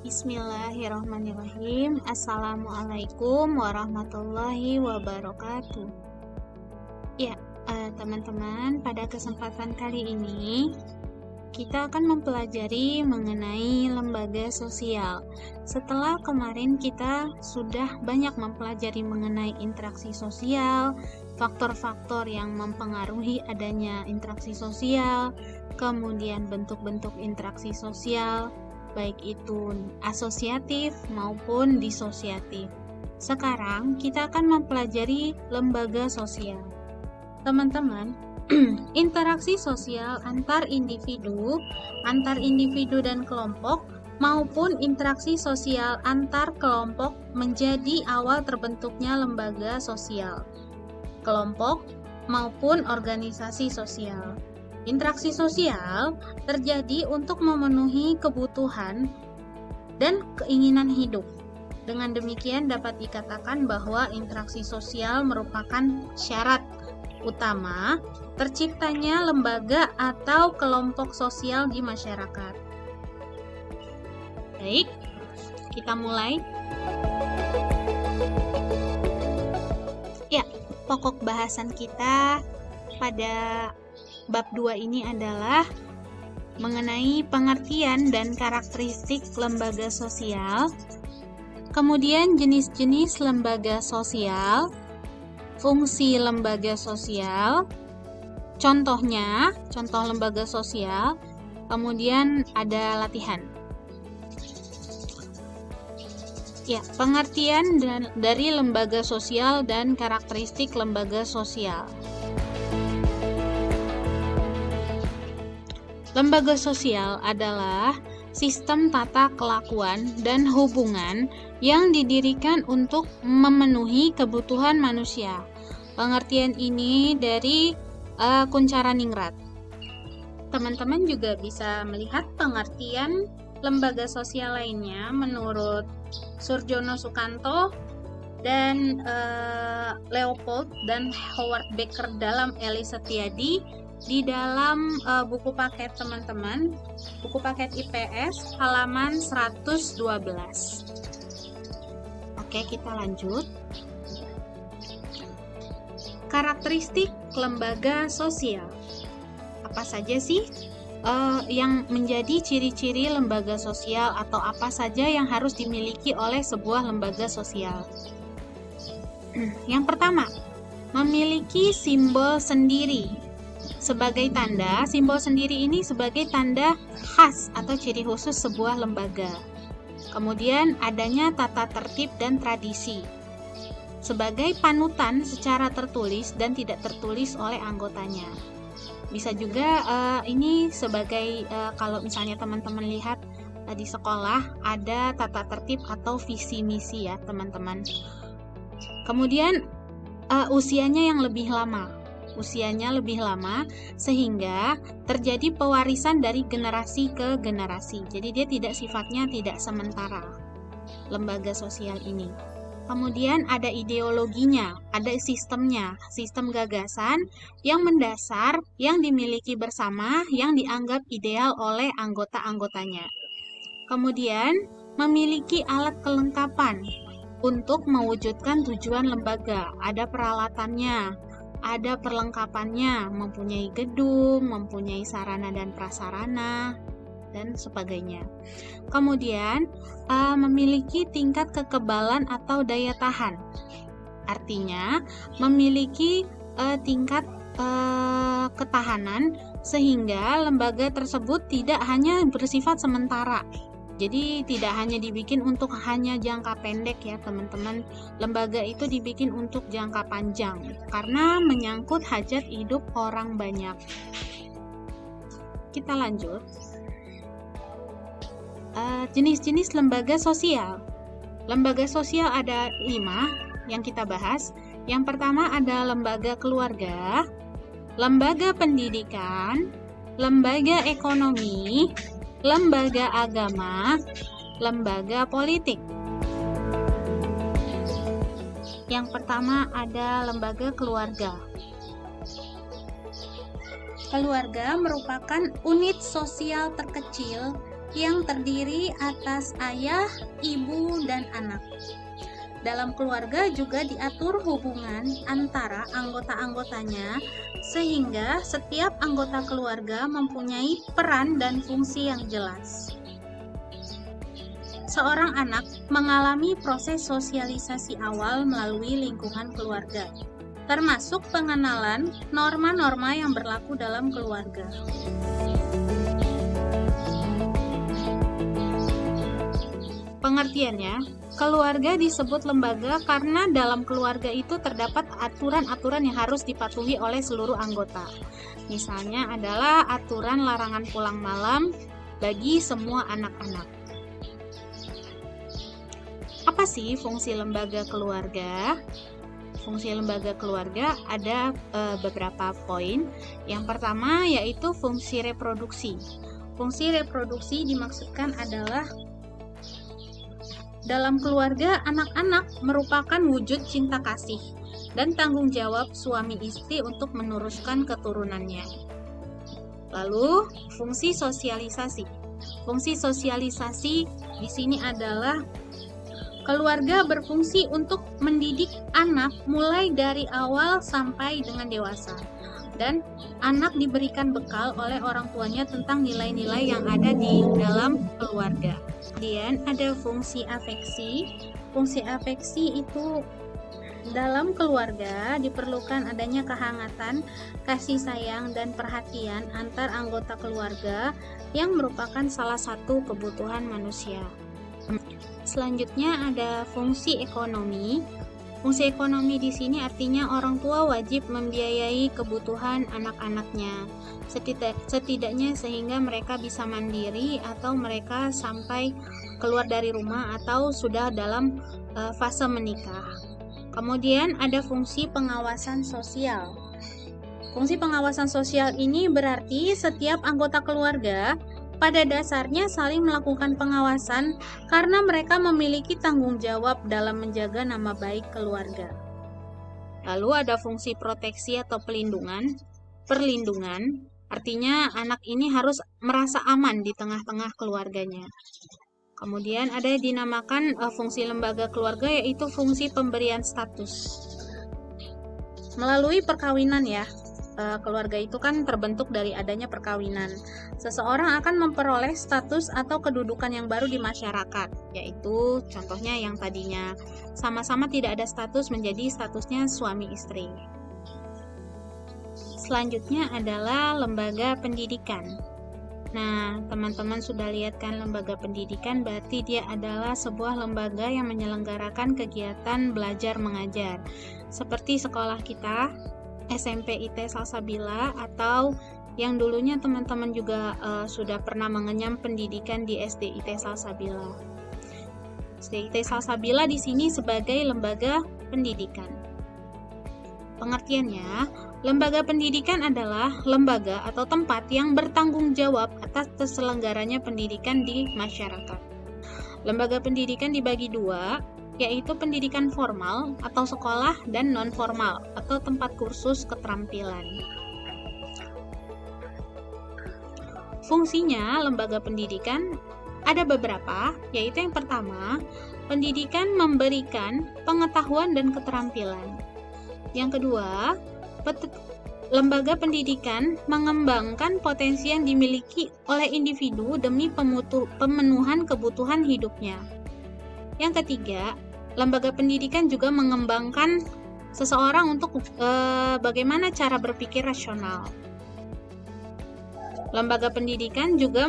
Bismillahirrahmanirrahim. Assalamualaikum warahmatullahi wabarakatuh. Ya, teman-teman, pada kesempatan kali ini kita akan mempelajari mengenai lembaga sosial. Setelah kemarin kita sudah banyak mempelajari mengenai interaksi sosial, faktor-faktor yang mempengaruhi adanya interaksi sosial, kemudian bentuk-bentuk interaksi sosial, baik itu asosiatif maupun disosiatif. Sekarang kita akan mempelajari lembaga sosial. Teman-teman, interaksi sosial antar individu dan kelompok maupun interaksi sosial antar kelompok menjadi awal terbentuknya lembaga sosial, kelompok maupun organisasi sosial. Interaksi sosial terjadi untuk memenuhi kebutuhan dan keinginan hidup. Dengan demikian dapat dikatakan bahwa interaksi sosial merupakan syarat utama terciptanya lembaga atau kelompok sosial di masyarakat. Baik, kita mulai. Ya, pokok bahasan kita pada bab 2 ini adalah mengenai pengertian dan karakteristik lembaga sosial, kemudian jenis-jenis lembaga sosial, fungsi lembaga sosial, contoh lembaga sosial, kemudian ada latihan. Ya, pengertian dari lembaga sosial dan karakteristik lembaga sosial. Lembaga sosial adalah sistem tata kelakuan dan hubungan yang didirikan untuk memenuhi kebutuhan manusia. Pengertian ini dari Kuncharaningrat. Teman-teman juga bisa melihat pengertian lembaga sosial lainnya menurut Surjono Sukanto dan Leopold dan Howard Becker dalam Eli Setiadi di dalam buku paket teman-teman, buku paket IPS halaman 112. Oke, kita lanjut. Karakteristik lembaga sosial. Apa saja sih yang menjadi ciri-ciri lembaga sosial atau apa saja yang harus dimiliki oleh sebuah lembaga sosial? Yang pertama, memiliki simbol sendiri. Sebagai tanda, simbol sendiri ini sebagai tanda khas atau ciri khusus sebuah lembaga. Kemudian adanya tata tertib dan tradisi. Sebagai panutan secara tertulis dan tidak tertulis oleh anggotanya. Bisa juga ini sebagai kalau misalnya teman-teman lihat di sekolah ada tata tertib atau visi misi ya teman-teman. Kemudian usianya lebih lama sehingga terjadi pewarisan dari generasi ke generasi. Jadi dia sifatnya tidak sementara lembaga sosial ini. Kemudian ada ideologinya, ada sistemnya, sistem gagasan yang mendasar, yang dimiliki bersama, yang dianggap ideal oleh anggota-anggotanya. Kemudian memiliki alat kelengkapan untuk mewujudkan tujuan lembaga, ada peralatannya, ada perlengkapannya, mempunyai gedung, mempunyai sarana dan prasarana, dan sebagainya. Kemudian, memiliki tingkat kekebalan atau daya tahan. Artinya, memiliki tingkat ketahanan sehingga lembaga tersebut tidak hanya bersifat sementara. Jadi tidak hanya dibikin untuk hanya jangka pendek ya teman-teman. Lembaga itu dibikin untuk jangka panjang karena menyangkut hajat hidup orang banyak. Kita lanjut. Jenis-jenis lembaga sosial. Lembaga sosial ada 5 yang kita bahas. Yang pertama ada lembaga keluarga, lembaga pendidikan, lembaga ekonomi, lembaga agama, lembaga politik. Yang pertama ada lembaga keluarga. Keluarga merupakan unit sosial terkecil yang terdiri atas ayah, ibu, dan anak. Dalam keluarga juga diatur hubungan antara anggota-anggotanya sehingga setiap anggota keluarga mempunyai peran dan fungsi yang jelas. Seorang anak mengalami proses sosialisasi awal melalui lingkungan keluarga, termasuk pengenalan norma-norma yang berlaku dalam keluarga. Pengertiannya, keluarga disebut lembaga karena dalam keluarga itu terdapat aturan-aturan yang harus dipatuhi oleh seluruh anggota. Misalnya adalah aturan larangan pulang malam bagi semua anak-anak. Apa sih fungsi lembaga keluarga? Fungsi lembaga keluarga ada beberapa poin. Yang pertama yaitu fungsi reproduksi. Fungsi reproduksi dimaksudkan adalah dalam keluarga, anak-anak merupakan wujud cinta kasih dan tanggung jawab suami istri untuk meneruskan keturunannya. Lalu, fungsi sosialisasi. Fungsi sosialisasi di sini adalah keluarga berfungsi untuk mendidik anak mulai dari awal sampai dengan dewasa. Dan anak diberikan bekal oleh orang tuanya tentang nilai-nilai yang ada di dalam keluarga. Kemudian ada fungsi afeksi. Fungsi afeksi itu dalam keluarga diperlukan adanya kehangatan, kasih sayang, dan perhatian antar anggota keluarga yang merupakan salah satu kebutuhan manusia. Selanjutnya ada fungsi ekonomi. Fungsi ekonomi di sini artinya orang tua wajib membiayai kebutuhan anak-anaknya, setidaknya sehingga mereka bisa mandiri atau mereka sampai keluar dari rumah atau sudah dalam fase menikah. Kemudian ada fungsi pengawasan sosial. Fungsi pengawasan sosial ini berarti setiap anggota keluarga pada dasarnya saling melakukan pengawasan karena mereka memiliki tanggung jawab dalam menjaga nama baik keluarga. Lalu ada fungsi proteksi atau perlindungan, artinya anak ini harus merasa aman di tengah-tengah keluarganya. Kemudian ada yang dinamakan fungsi lembaga keluarga, yaitu fungsi pemberian status. Melalui perkawinan ya, keluarga itu kan terbentuk dari adanya perkawinan. Seseorang akan memperoleh status atau kedudukan yang baru di masyarakat, yaitu contohnya yang tadinya sama-sama tidak ada status menjadi statusnya suami istri. Selanjutnya adalah lembaga pendidikan. Nah, teman-teman sudah lihat kan lembaga pendidikan, berarti dia adalah sebuah lembaga yang menyelenggarakan kegiatan belajar mengajar. Seperti sekolah kita, SMP IT Salsabila, atau yang dulunya teman-teman juga sudah pernah mengenyam pendidikan di SD IT Salsabila. SD IT Salsabila di sini sebagai lembaga pendidikan. Pengertiannya, lembaga pendidikan adalah lembaga atau tempat yang bertanggung jawab atas terselenggaranya pendidikan di masyarakat. Lembaga pendidikan dibagi dua, yaitu pendidikan formal atau sekolah dan non-formal atau tempat kursus keterampilan. Fungsinya lembaga pendidikan ada beberapa, yaitu yang pertama, pendidikan memberikan pengetahuan dan keterampilan. Yang kedua, lembaga pendidikan mengembangkan potensi yang dimiliki oleh individu demi pemenuhan kebutuhan hidupnya. Yang ketiga, lembaga pendidikan juga mengembangkan seseorang untuk bagaimana cara berpikir rasional. Lembaga pendidikan juga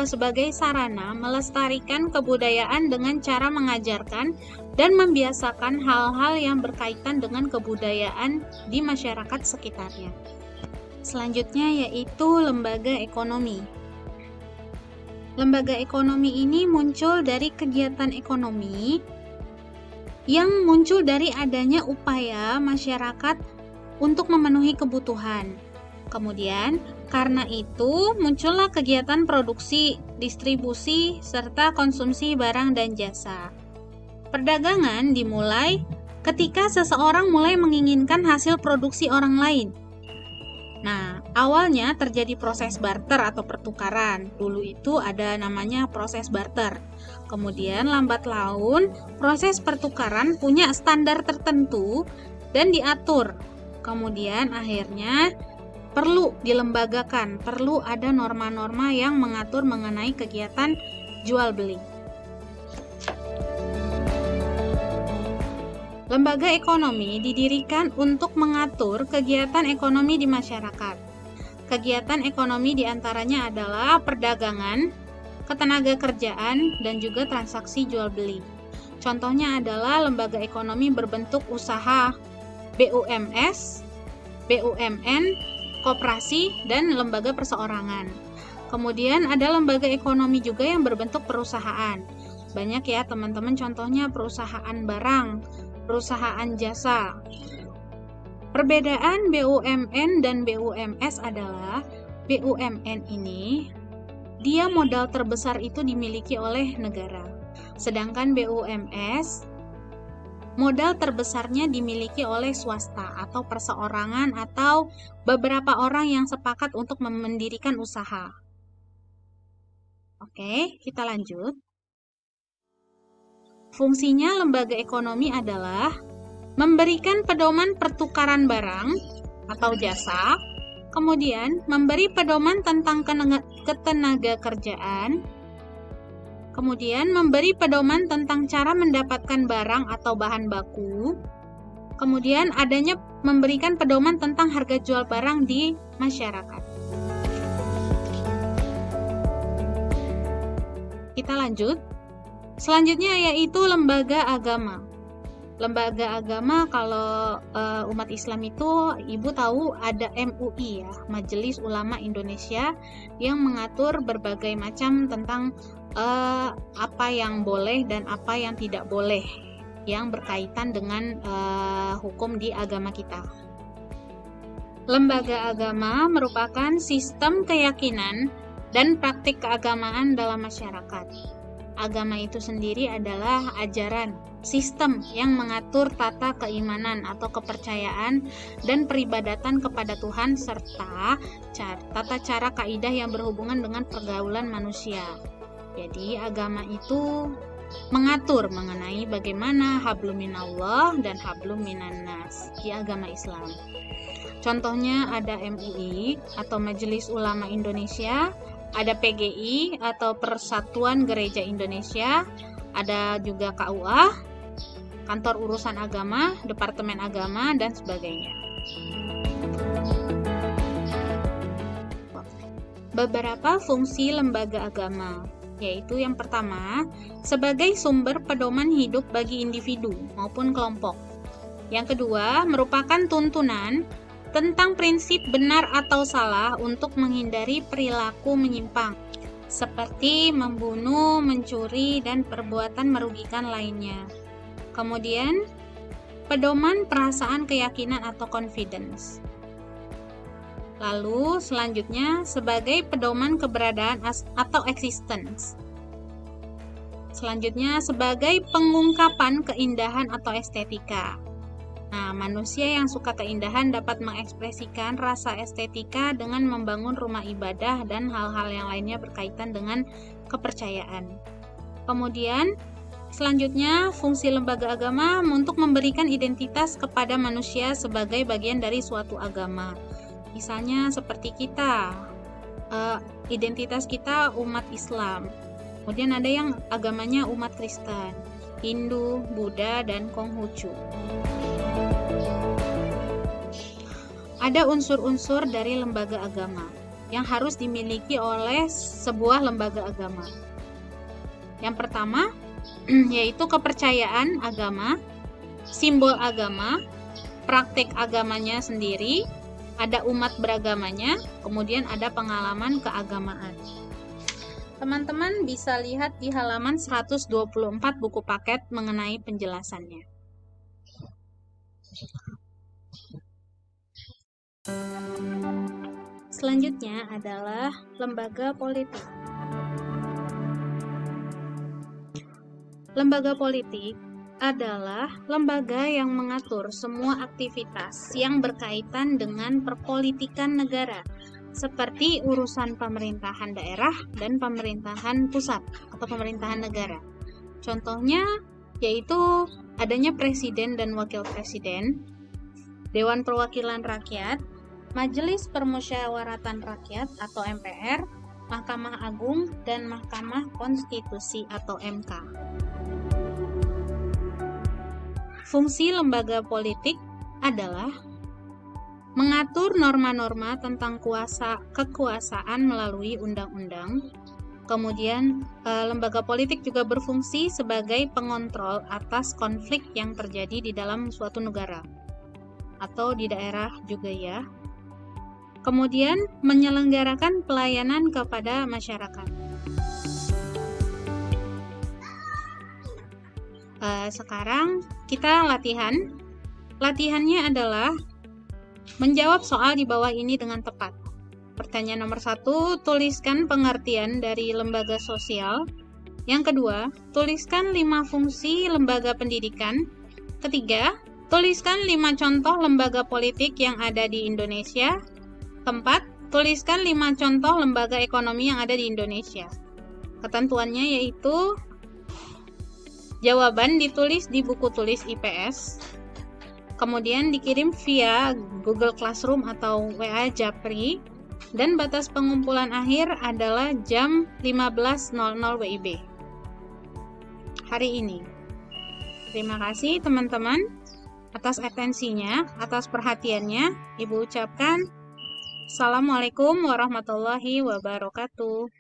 sebagai sarana melestarikan kebudayaan dengan cara mengajarkan dan membiasakan hal-hal yang berkaitan dengan kebudayaan di masyarakat sekitarnya. Selanjutnya yaitu lembaga ekonomi. Lembaga ekonomi ini muncul dari kegiatan ekonomi yang muncul dari adanya upaya masyarakat untuk memenuhi kebutuhan. Kemudian, karena itu muncullah kegiatan produksi, distribusi, serta konsumsi barang dan jasa. Perdagangan dimulai ketika seseorang mulai menginginkan hasil produksi orang lain. Nah, awalnya terjadi proses barter atau pertukaran. Dulu itu ada namanya proses barter. Kemudian lambat laun proses pertukaran punya standar tertentu dan diatur. Kemudian akhirnya perlu dilembagakan, perlu ada norma-norma yang mengatur mengenai kegiatan jual beli. Lembaga ekonomi didirikan untuk mengatur kegiatan ekonomi di masyarakat. Kegiatan ekonomi diantaranya adalah perdagangan, ketenagakerjaan, dan juga transaksi jual beli. Contohnya adalah lembaga ekonomi berbentuk usaha, BUMS, BUMN, koperasi, dan lembaga perseorangan. Kemudian ada lembaga ekonomi juga yang berbentuk perusahaan. Banyak ya teman-teman, contohnya perusahaan barang, perusahaan jasa. Perbedaan BUMN dan BUMS adalah BUMN ini dia modal terbesar itu dimiliki oleh negara. Sedangkan BUMS modal terbesarnya dimiliki oleh swasta atau perseorangan atau beberapa orang yang sepakat untuk mendirikan usaha. Oke, kita lanjut. Fungsinya lembaga ekonomi adalah memberikan pedoman pertukaran barang atau jasa, kemudian memberi pedoman tentang ketenagakerjaan, kemudian memberi pedoman tentang cara mendapatkan barang atau bahan baku, kemudian adanya memberikan pedoman tentang harga jual barang di masyarakat. Kita lanjut. Selanjutnya yaitu lembaga agama. Lembaga agama kalau umat Islam itu Ibu tahu ada MUI ya, Majelis Ulama Indonesia, yang mengatur berbagai macam tentang apa yang boleh dan apa yang tidak boleh yang berkaitan dengan hukum di agama kita. Lembaga agama merupakan sistem keyakinan dan praktik keagamaan dalam masyarakat. Agama itu sendiri adalah ajaran, sistem yang mengatur tata keimanan atau kepercayaan dan peribadatan kepada Tuhan serta tata cara kaidah yang berhubungan dengan pergaulan manusia. Jadi agama itu mengatur mengenai bagaimana hablum minallah dan hablum minannas di agama Islam. Contohnya ada MUI atau Majelis Ulama Indonesia, ada PGI atau Persatuan Gereja Indonesia, ada juga KUA, Kantor Urusan Agama, Departemen Agama, dan sebagainya. Beberapa fungsi lembaga agama, yaitu yang pertama, sebagai sumber pedoman hidup bagi individu maupun kelompok. Yang kedua, merupakan tuntunan tentang prinsip benar atau salah untuk menghindari perilaku menyimpang, seperti membunuh, mencuri, dan perbuatan merugikan lainnya. Kemudian, pedoman perasaan keyakinan atau confidence. Lalu, selanjutnya, sebagai pedoman keberadaan atau existence. Selanjutnya, sebagai pengungkapan keindahan atau estetika. Nah, manusia yang suka keindahan dapat mengekspresikan rasa estetika dengan membangun rumah ibadah dan hal-hal yang lainnya berkaitan dengan kepercayaan. Kemudian, selanjutnya, fungsi lembaga agama untuk memberikan identitas kepada manusia sebagai bagian dari suatu agama. Misalnya seperti kita, identitas kita umat Islam. Kemudian ada yang agamanya umat Kristen, Hindu, Buddha, dan Konghucu. Ada unsur-unsur dari lembaga agama yang harus dimiliki oleh sebuah lembaga agama. Yang pertama, yaitu kepercayaan agama, simbol agama, praktik agamanya sendiri, ada umat beragamanya, kemudian ada pengalaman keagamaan. Teman-teman bisa lihat di halaman 124 buku paket mengenai penjelasannya. Selanjutnya adalah lembaga politik. Lembaga politik adalah lembaga yang mengatur semua aktivitas yang berkaitan dengan perpolitikan negara, seperti urusan pemerintahan daerah dan pemerintahan pusat atau pemerintahan negara. Contohnya yaitu adanya presiden dan wakil presiden, Dewan Perwakilan Rakyat, Majelis Permusyawaratan Rakyat atau MPR, Mahkamah Agung, dan Mahkamah Konstitusi atau MK. Fungsi lembaga politik adalah mengatur norma-norma tentang kekuasaan melalui undang-undang. Kemudian, lembaga politik juga berfungsi sebagai pengontrol atas konflik yang terjadi di dalam suatu negara atau di daerah juga ya. Kemudian, menyelenggarakan pelayanan kepada masyarakat. Sekarang kita latihan. Latihannya adalah menjawab soal di bawah ini dengan tepat. Pertanyaan nomor 1, tuliskan pengertian dari lembaga sosial. Yang kedua, tuliskan 5 fungsi lembaga pendidikan. Ketiga, tuliskan 5 contoh lembaga politik yang ada di Indonesia. Keempat, tuliskan 5 contoh lembaga ekonomi yang ada di Indonesia. Ketentuannya yaitu jawaban ditulis di buku tulis IPS, kemudian dikirim via Google Classroom atau WA Japri, dan batas pengumpulan akhir adalah jam 15.00 WIB hari ini. Terima kasih teman-teman atas atensinya, atas perhatiannya. Ibu ucapkan Assalamualaikum warahmatullahi wabarakatuh.